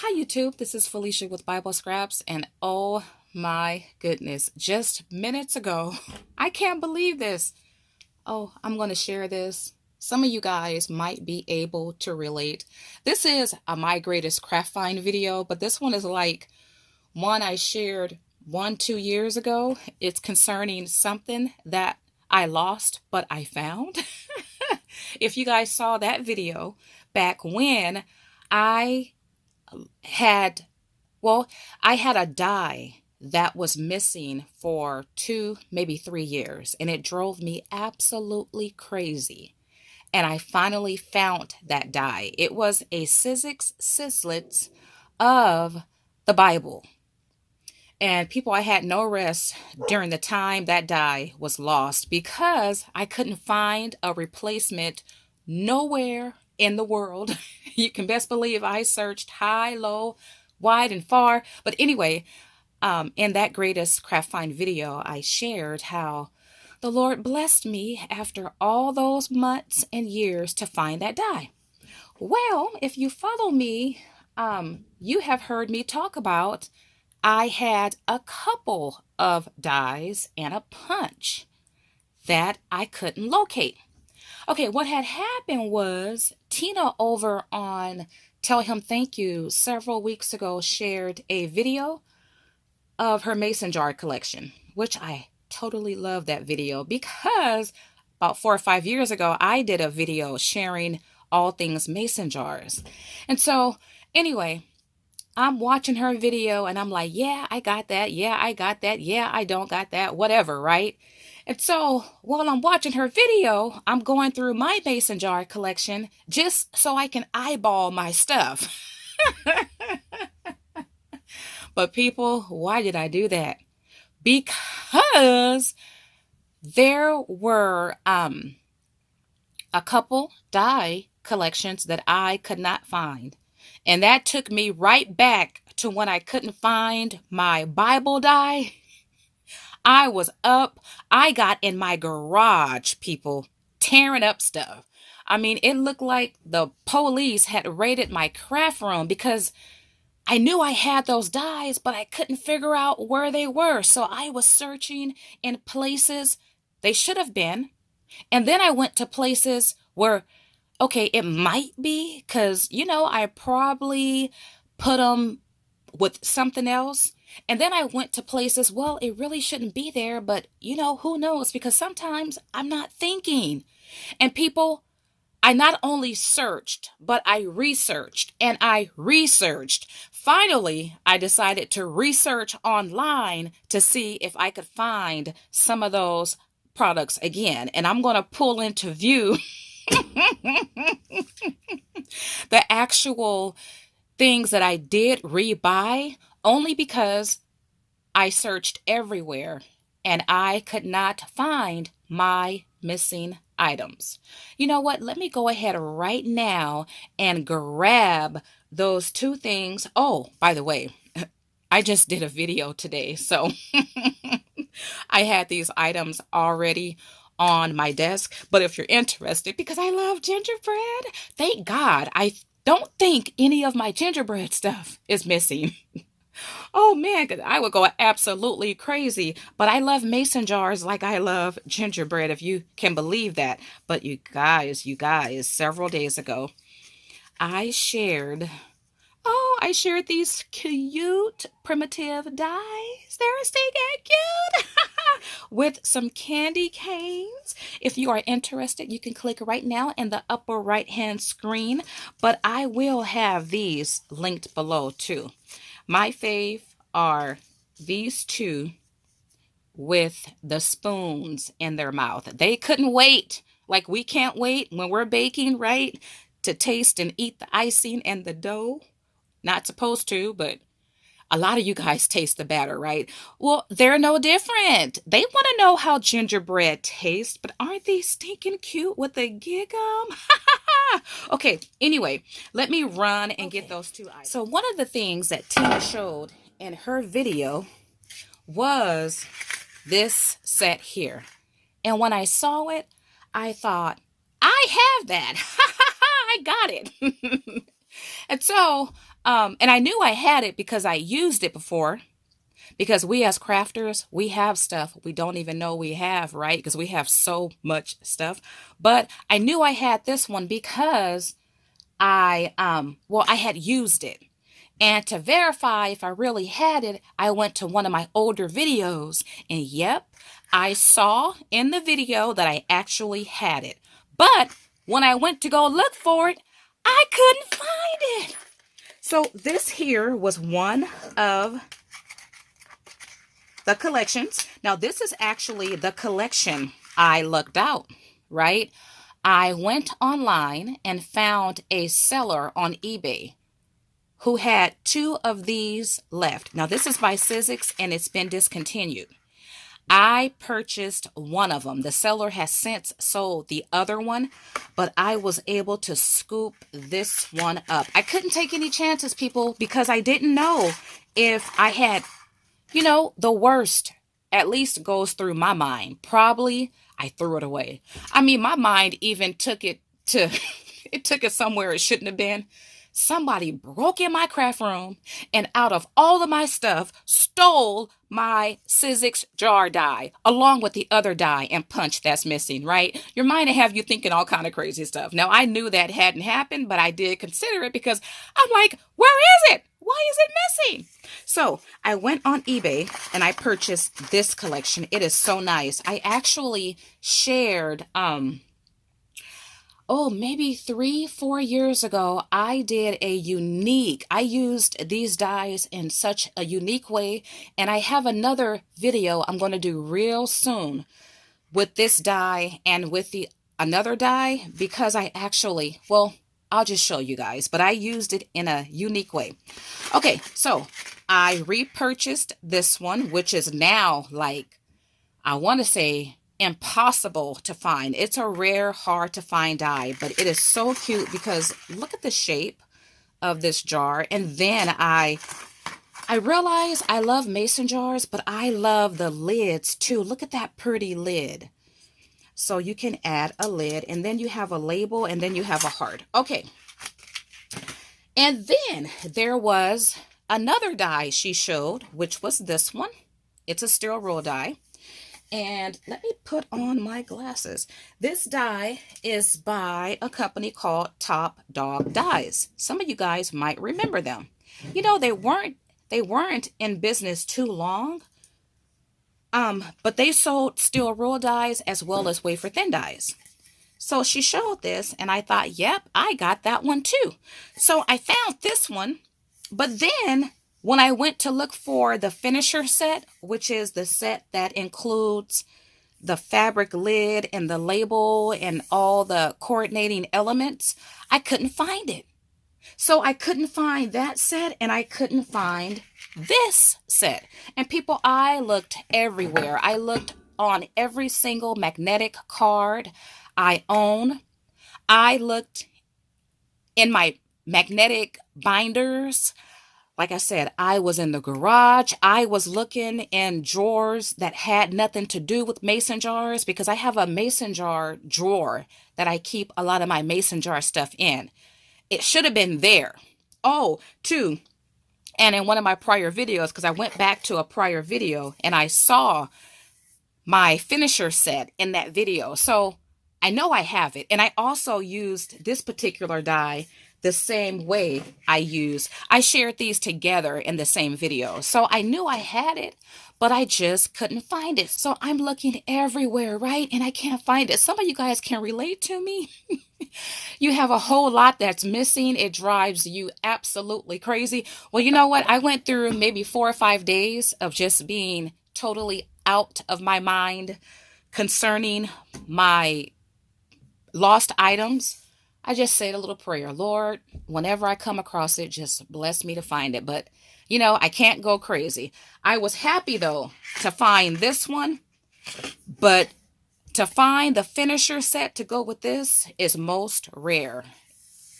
Hi, YouTube. This is Felicia with Bible Scraps, and oh my goodness, just minutes ago, I can't believe this. Oh, I'm going to share this. Some of you guys might be able to relate. This is a My Greatest Craft Find video, but this one is like one I shared 2 years ago. It's concerning something that I lost, but I found. If you guys saw that video back when I had well, I had a die that was missing for 2, maybe 3 years, and it drove me absolutely crazy. And I finally found that die. It was a Sizzix Sislets of the Bible. And people, I had no rest during the time that die was lost because I couldn't find a replacement nowhere in the world. You can best believe I searched high, low, wide, and far. But anyway, in that greatest craft find video, I shared how the Lord blessed me after all those months and years to find that die. Well, if you follow me, you have heard me talk about I had a couple of dies and a punch that I couldn't locate. Okay, what had happened was Tina over on Tell Him Thank You several weeks ago shared a video of her mason jar collection, which I totally love that video because about 4 or 5 years ago, I did a video sharing all things mason jars. And so, anyway, I'm watching her video and I'm like, yeah, I got that. Yeah, I got that. Yeah, I don't got that. Whatever, right? And so while I'm watching her video, I'm going through my mason jar collection just so I can eyeball my stuff. But people, why did I do that? Because there were a couple die collections that I could not find. And that took me right back to when I couldn't find my Bible die. I was up. I got in my garage, people, tearing up stuff. I mean, it looked like the police had raided my craft room because I knew I had those dies, but I couldn't figure out where they were. So I was searching in places they should have been. And then I went to places where, okay, it might be because, I probably put them with something else. And then I went to places, well, it really shouldn't be there, but who knows? Because sometimes I'm not thinking. And people, I not only searched, but I researched and I researched. Finally, I decided to research online to see if I could find some of those products again. And I'm going to pull into view the actual things that I did rebuy only because I searched everywhere and I could not find my missing items. You know what? Let me go ahead right now and grab those two things. Oh, by the way, I just did a video today, so I had these items already on my desk. But if you're interested, because I love gingerbread, thank God, I don't think any of my gingerbread stuff is missing. Oh man, 'cause I would go absolutely crazy. But I love mason jars like I love gingerbread, if you can believe that. But you guys, several days ago, I shared I shared these cute primitive dies. They're stinking cute. With some candy canes. If you are interested, you can click right now in the upper right hand screen. But I will have these linked below too. My fave are these two with the spoons in their mouth. They couldn't wait. Like we can't wait when we're baking, right? To taste and eat the icing and the dough. Not supposed to, but a lot of you guys taste the batter, right? Well, they're no different. They want to know how gingerbread tastes, but aren't they stinking cute with the gigum? Okay, anyway, let me run and get those two items. So one of the things that Tina showed in her video was this set here. And when I saw it, I thought, I have that. I got it. And so And I knew I had it because I used it before. Because we as crafters, we have stuff we don't even know we have, right? Because we have so much stuff. But I knew I had this one because I had used it. And to verify if I really had it, I went to one of my older videos. And yep, I saw in the video that I actually had it. But when I went to go look for it, I couldn't find it. So this here was one of the collections. Now, this is actually the collection I looked out, right? I went online and found a seller on eBay who had 2 of these left. Now, this is by Sizzix and it's been discontinued. I purchased one of them. The seller has since sold the other one, but I was able to scoop this one up. I couldn't take any chances, people, because I didn't know if I had, the worst at least goes through my mind. Probably I threw it away. I mean, my mind even took it to, it took it somewhere it shouldn't have been. Somebody broke in my craft room and out of all of my stuff stole my Sizzix jar die along with the other die and punch that's missing, right? Your mind will have you thinking all kind of crazy stuff. Now, I knew that hadn't happened, but I did consider it because I'm like, where is it? Why is it missing? So I went on eBay and I purchased this collection. It is so nice. I actually shared, maybe 3-4 years ago, I used these dies in such a unique way. And I have another video I'm going to do real soon with this die and with another die because I'll just show you guys, but I used it in a unique way. Okay, so I repurchased this one, which is now I want to say impossible to find. It's a rare, hard to find die, but it is so cute because look at the shape of this jar. And then I realize I love mason jars, but I love the lids too. Look at that pretty lid. So you can add a lid and then you have a label and then you have a heart. Okay. And then there was another die she showed, which was this one. It's a steel roll die. And let me put on my glasses. This die is by a company called Top Dog Dies. Some of you guys might remember them. They weren't in business too long. But they sold steel roll dies as well as wafer thin dies. So she showed this and I thought, yep, I got that one too. So I found this one, but then when I went to look for the finisher set, which is the set that includes the fabric lid and the label and all the coordinating elements, I couldn't find it. So I couldn't find that set and I couldn't find this set. And people, I looked everywhere. I looked on every single magnetic card I own. I looked in my magnetic binders. Like I said, I was in the garage. I was looking in drawers that had nothing to do with mason jars because I have a mason jar drawer that I keep a lot of my mason jar stuff in. It should have been there. Oh, too. And in one of my prior videos, because I went back to a prior video and I saw my finisher set in that video. So I know I have it. And I also used this particular die the same way I shared these together in the same video. So I knew I had it, but I just couldn't find it. So I'm looking everywhere, right? And I can't find it. Some of you guys can relate to me. You have a whole lot that's missing. It drives you absolutely crazy. Well, you know what? I went through maybe 4 or 5 days of just being totally out of my mind concerning my lost items. I just said a little prayer. Lord, whenever I come across it, just bless me to find it. But, I can't go crazy. I was happy, though, to find this one. But to find the finisher set to go with this is most rare.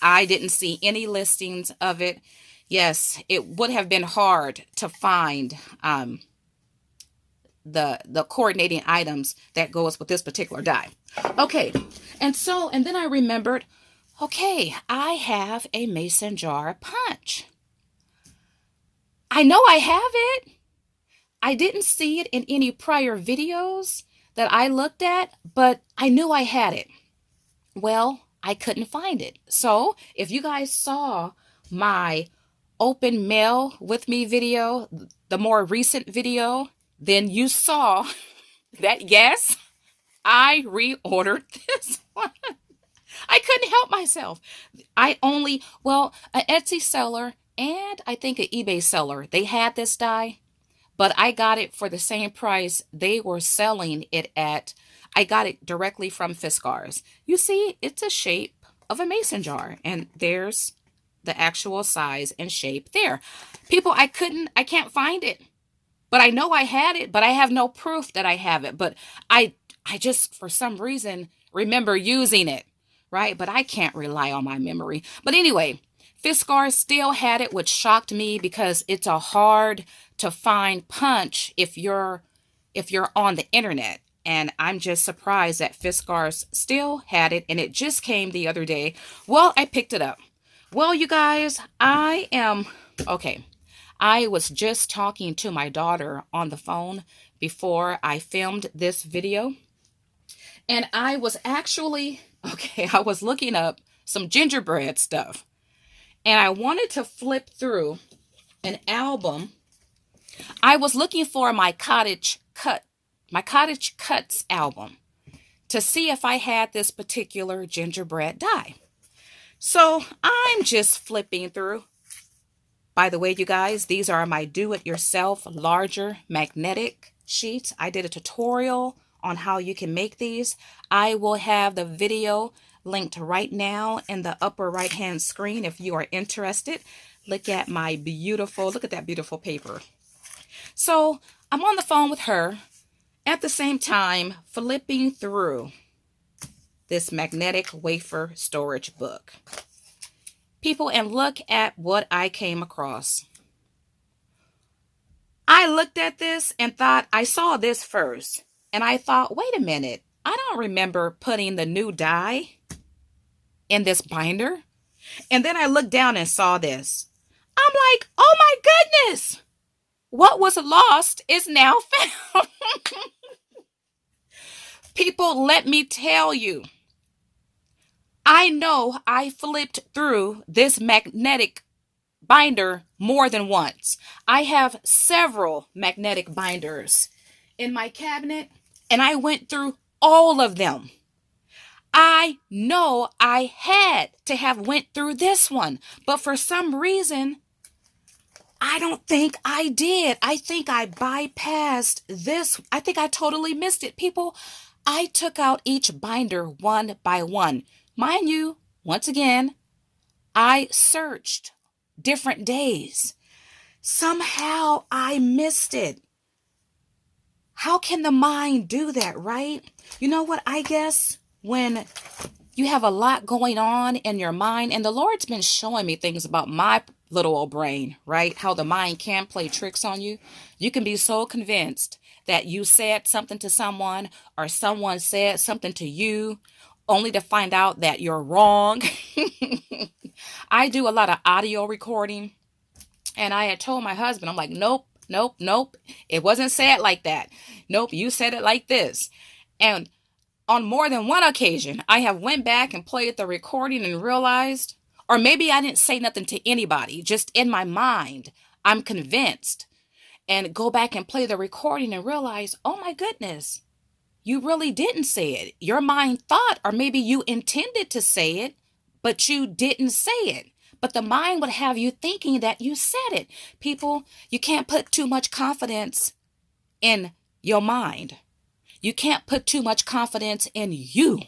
I didn't see any listings of it. Yes, it would have been hard to find the coordinating items that goes with this particular die. Okay, and then I remembered, okay, I have a mason jar punch. I know I have it. I didn't see it in any prior videos that I looked at, but I knew I had it. Well, I couldn't find it. So if you guys saw my open mail with me video, the more recent video, then you saw that yes, I reordered this one. I couldn't help myself. An Etsy seller and I think an eBay seller, they had this die, but I got it for the same price they were selling it at. I got it directly from Fiskars. You see, it's a shape of a mason jar, and there's the actual size and shape there. People, I can't find it, but I know I had it, but I have no proof that I have it. But I just, for some reason, remember using it, right? But I can't rely on my memory. But anyway, Fiskars still had it, which shocked me because it's a hard to find punch if you're on the internet. And I'm just surprised that Fiskars still had it, and it just came the other day. Well, I picked it up. Well, you guys, okay. I was just talking to my daughter on the phone before I filmed this video. And I was actually, I was looking up some gingerbread stuff. And I wanted to flip through an album. I was looking for my Cottage Cuts album to see if I had this particular gingerbread die. So I'm just flipping through. By the way, you guys, these are my do-it-yourself larger magnetic sheets. I did a tutorial on how you can make these. I will have the video linked right now in the upper right hand screen if you are interested. Look at that beautiful paper. So I'm on the phone with her at the same time flipping through this magnetic wafer storage book. People, and look at what I came across. I looked at this and thought, I saw this first, and I thought, wait a minute, I don't remember putting the new die in this binder. And then I looked down and saw this. I'm like, oh my goodness, what was lost is now found. People, let me tell you, I know I flipped through this magnetic binder more than once. I have several magnetic binders in my cabinet, and I went through all of them. I know I had to have went through this one, but for some reason, I don't think I did. I think I bypassed this. I think I totally missed it. People, I took out each binder one by one. Mind you, once again, I searched different days. Somehow I missed it. How can the mind do that, right? You know what? I guess when you have a lot going on in your mind, and the Lord's been showing me things about my little old brain, right? How the mind can play tricks on you. You can be so convinced that you said something to someone or someone said something to you only to find out that you're wrong. I do a lot of audio recording, and I had told my husband, I'm like, nope. It wasn't said like that. Nope, you said it like this. And on more than one occasion, I have went back and played the recording and realized, or maybe I didn't say nothing to anybody, just in my mind, I'm convinced, and go back and play the recording and realize, oh my goodness, you really didn't say it. Your mind thought, or maybe you intended to say it, but you didn't say it. But the mind would have you thinking that you said it. People, you can't put too much confidence in your mind. You can't put too much confidence in you.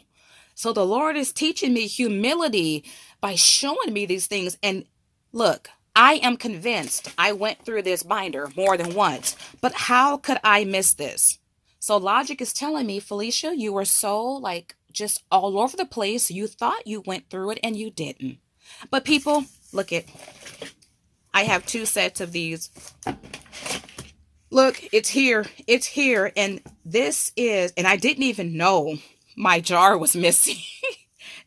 So the Lord is teaching me humility by showing me these things. And look, I am convinced I went through this binder more than once. But how could I miss this? So logic is telling me, Felicia, you were so just all over the place. You thought you went through it and you didn't. But people, look it. I have 2 sets of these. Look, it's here. It's here. And this is, and I didn't even know my jar was missing.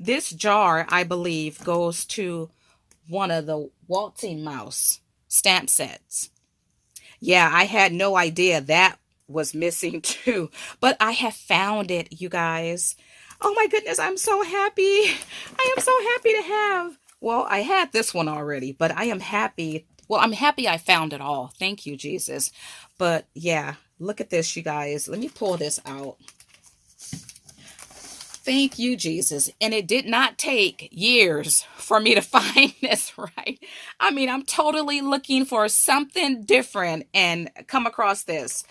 This jar, I believe, goes to one of the Waltzing Mouse stamp sets. Yeah, I had no idea that was missing too, but I have found it, you guys. Oh my goodness, I'm so happy. I am so happy to have. Well, I had this one already, but I am happy. Well, I'm happy I found it all. Thank you, Jesus. But yeah, look at this, you guys. Let me pull this out. Thank you, Jesus. And it did not take years for me to find this, right? I mean, I'm totally looking for something different and come across this.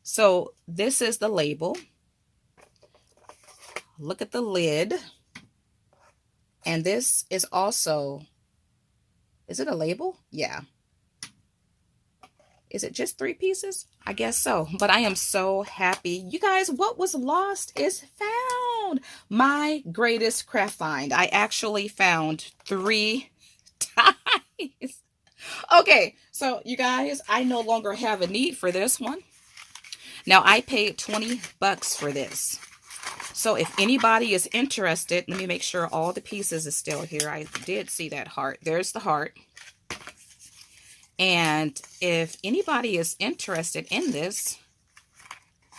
So this is the label. Look at the lid. And this is also, is it a label? Yeah. Is it just 3 pieces? I guess so. But I am so happy. You guys, what was lost is found. My greatest craft find. I actually found 3 ties. Okay, so you guys, I no longer have a need for this one. Now, I paid 20 bucks for this. So if anybody is interested, let me make sure all the pieces is still here. I did see that heart. There's the heart. And if anybody is interested in this,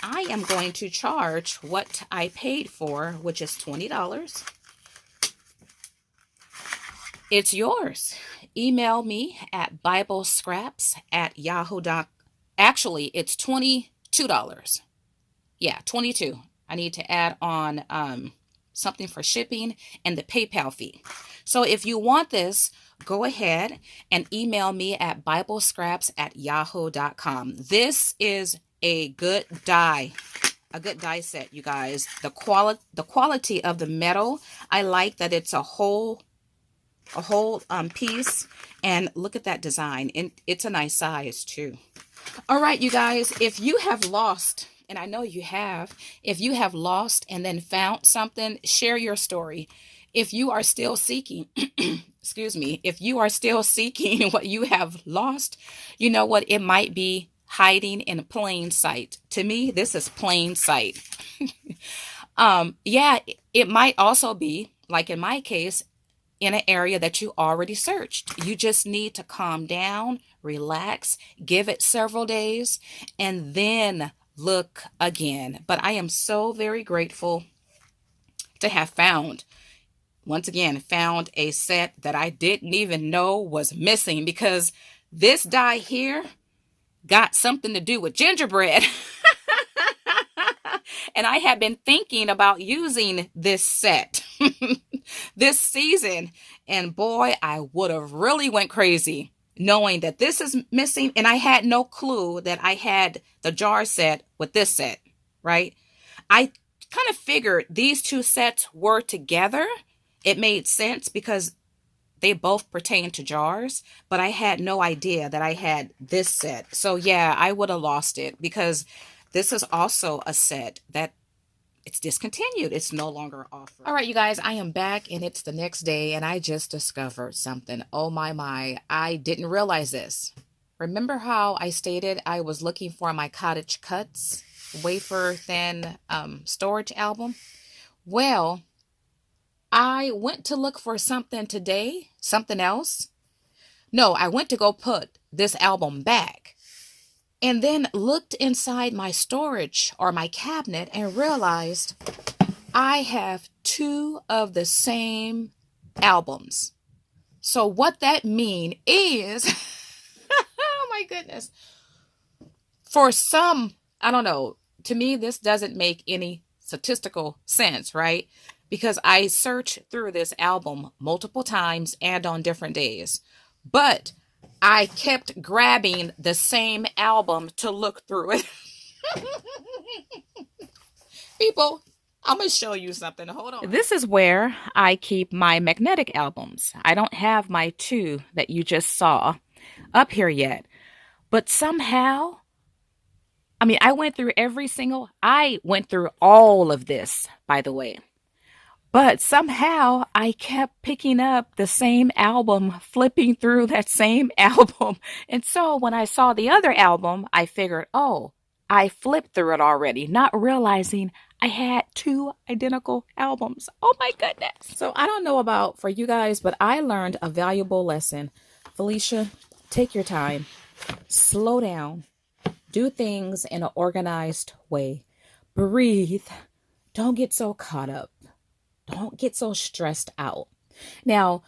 I am going to charge what I paid for, which is $20. It's yours. Email me at biblescraps@yahoo.com. Actually, it's $22. Yeah, 22. I need to add on something for shipping and the PayPal fee. So if you want this, go ahead and email me at biblescraps@yahoo.com. This is a good die set, you guys. The quality of the metal, I like that it's a whole piece, and look at that design, and it's a nice size too. All right, you guys, if you have lost, and I know you have, if you have lost and then found something, share your story. If you are still seeking, excuse me, if you are still seeking what you have lost, you know what? It might be hiding in plain sight. To me, this is plain sight. Yeah, it might also be, like in my case, in an area that you already searched. You just need to calm down, relax, give it several days, and then look again. But I am so very grateful to have found a set that I didn't even know was missing, because this die here got something to do with gingerbread. And I had been thinking about using this set this season. And boy, I would have really went crazy knowing that this is missing. And I had no clue that I had the jar set with this set, right? I kind of figured these 2 sets were together. It made sense because they both pertain to jars, but I had no idea that I had this set. So yeah, I would have lost it, because this is also a set that it's discontinued. It's no longer offered. All right, you guys, I am back, and it's the next day, and I just discovered something. Oh my, I didn't realize this. Remember how I stated I was looking for my Cottage Cuts wafer thin storage album? Well, I went to look for something today, something else. No, I went to go put this album back, and then looked inside my storage or my cabinet and realized I have 2 of the same albums. So what that means is, oh my goodness, for some, I don't know, to me, this doesn't make any statistical sense, right? Because I searched through this album multiple times and on different days. But I kept grabbing the same album to look through it. People, I'm going to show you something. Hold on. This is where I keep my magnetic albums. I don't have my 2 that you just saw up here yet. But somehow, I went through all of this, by the way. But somehow I kept picking up the same album, flipping through that same album. And so when I saw the other album, I figured, oh, I flipped through it already, not realizing I had 2 identical albums. Oh my goodness. So I don't know about for you guys, but I learned a valuable lesson. Felicia, take your time, slow down, Do things in an organized way. Breathe. Don't get so caught up. Don't get so stressed out. Now,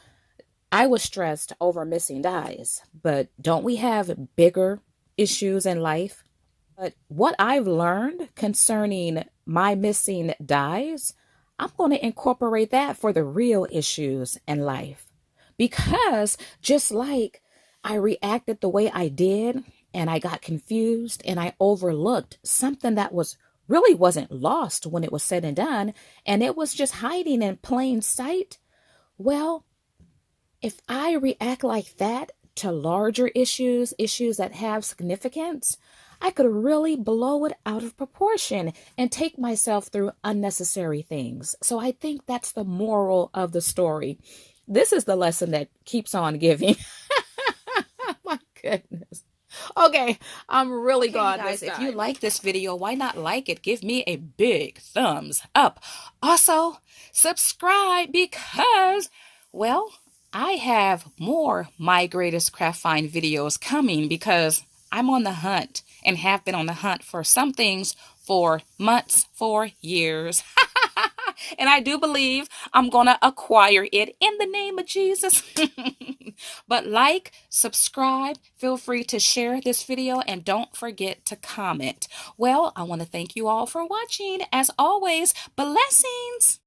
I was stressed over missing dies, but don't we have bigger issues in life? But what I've learned concerning my missing dies, I'm going to incorporate that for the real issues in life. Because just like I reacted the way I did and I got confused and I overlooked something that was really wasn't lost when it was said and done, and it was just hiding in plain sight. Well, if I react like that to larger issues that have significance, I could really blow it out of proportion and take myself through unnecessary things. So I think that's the moral of the story. This is the lesson that keeps on giving. My goodness. Okay, I'm really glad guys. If you like this video, why not like it? Give me a big thumbs up. Also, subscribe because, well, I have more My Greatest Craft Find videos coming because I'm on the hunt and have been on the hunt for some things for months, for years. And I do believe I'm going to acquire it in the name of Jesus. But like, subscribe, feel free to share this video, and don't forget to comment. Well, I want to thank you all for watching. As always, blessings.